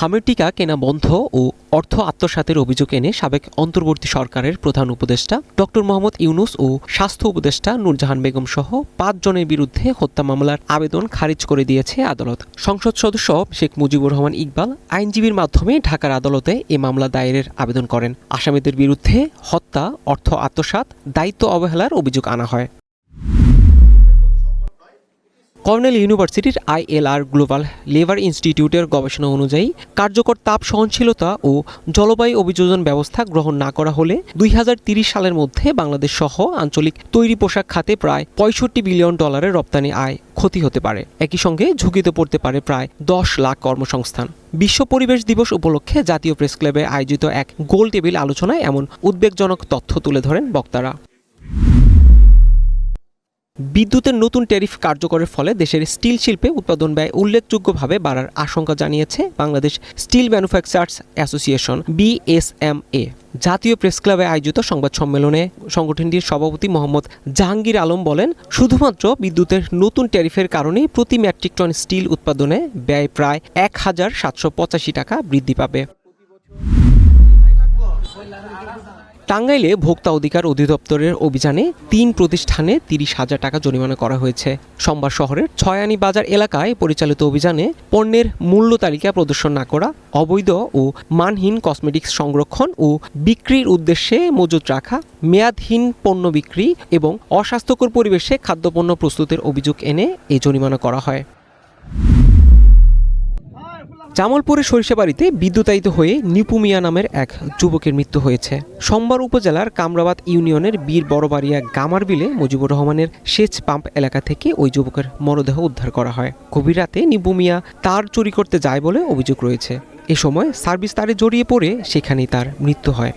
হামের টিকা কেনা বন্ধ ও অর্থ আত্মসাতের অভিযোগ এনে সাবেক অন্তর্বর্তী সরকারের প্রধান উপদেষ্টা ডক্টর মোহাম্মদ ইউনূস ও স্বাস্থ্য উপদেষ্টা নূরজাহান বেগম সহ ৫ জনের বিরুদ্ধে হত্যা মামলার আবেদন খারিজ করে দিয়েছে আদালত। সংসদ সদস্য শেখ মুজিবুর রহমান ইকবাল আইনজীবীর মাধ্যমে ঢাকার আদালতে এ মামলা দায়েরের আবেদন করেন। আসামিদের বিরুদ্ধে হত্যা, অর্থ আত্মসাৎ, দায়িত্ব অবহেলার অভিযোগ আনা হয়। কর্নেল ইউনিভার্সিটির ILR গ্লোবাল লেবার ইনস্টিটিউটের গবেষণা অনুযায়ী কার্যকর তাপ সহনশীলতা ও জলবায়ু অভিযোজন ব্যবস্থা গ্রহণ না করা হলে ২০৩০ সালের মধ্যে বাংলাদেশ সহ আঞ্চলিক তৈরি পোশাক খাতে প্রায় $৬৫ বিলিয়ন রপ্তানি আয় ক্ষতি হতে পারে। একই সঙ্গে ঝুঁকিতে পড়তে পারে প্রায় ১০ লাখ কর্মসংস্থান। বিশ্ব পরিবেশ দিবস উপলক্ষে জাতীয় প্রেস ক্লাবে আয়োজিত এক গোল টেবিল আলোচনায় এমন উদ্বেগজনক তথ্য তুলে ধরেন বক্তারা। বিদ্যুতের নতুন ট্যারিফ কার্যকরের ফলে দেশের স্টিল শিল্পে উৎপাদন ব্যয় উল্লেখযোগ্যভাবে বাড়ার আশঙ্কা জানিয়েছে Bangladesh still manufacturers association BSMA। জাতীয় প্রেস ক্লাবে আয়োজিত সংবাদ সম্মেলনে সংগঠনটির সভাপতি মোহাম্মদ জাহাঙ্গীর আলম বলেন, শুধুমাত্র বিদ্যুতের নতুন ট্যারিফের কারণে প্রতি মেট্রিক টন স্টিল উৎপাদনে ব্যয় প্রায় ১,৭৮৫ টাকা বৃদ্ধি পাবে। টাঙ্গাইলে ভোক্তা অধিকার অধিদপ্তরের অভিযানে ৩ প্রতিষ্ঠানে ৩০,০০০ টাকা জরিমানা করা হয়েছে। সোমবার শহরের ছয়ানী বাজার এলাকায় পরিচালিত অভিযানে পণ্যের মূল্য তালিকা প্রদর্শন না করা, অবৈধ ও মানহীন কসমেটিক্স সংরক্ষণ ও বিক্রির উদ্দেশ্যে মজুত রাখা, মেয়াদহীন পণ্য বিক্রি এবং অস্বাস্থ্যকর পরিবেশে খাদ্যপণ্য প্রস্তুতের অভিযোগ এনে এ জরিমানা করা হয়। জামালপুরের সরিষাবাড়িতে বিদ্যুতায়িত হয়ে নিপু মিয়া নামের এক যুবকের মৃত্যু হয়েছে। সোমবার উপজেলার কামরাবাদ ইউনিয়নের বীর বড়বাড়িয়া গামার বিলে মুজিবুর রহমানের সেচ পাম্প এলাকা থেকে ওই যুবকের মরদেহ উদ্ধার করা হয়। গভীর রাতে নিপু মিয়া তার চুরি করতে যায় বলে অভিযোগ রয়েছে। এ সময় সার্ভিস তারে জড়িয়ে পড়ে সেখানেই তার মৃত্যু হয়।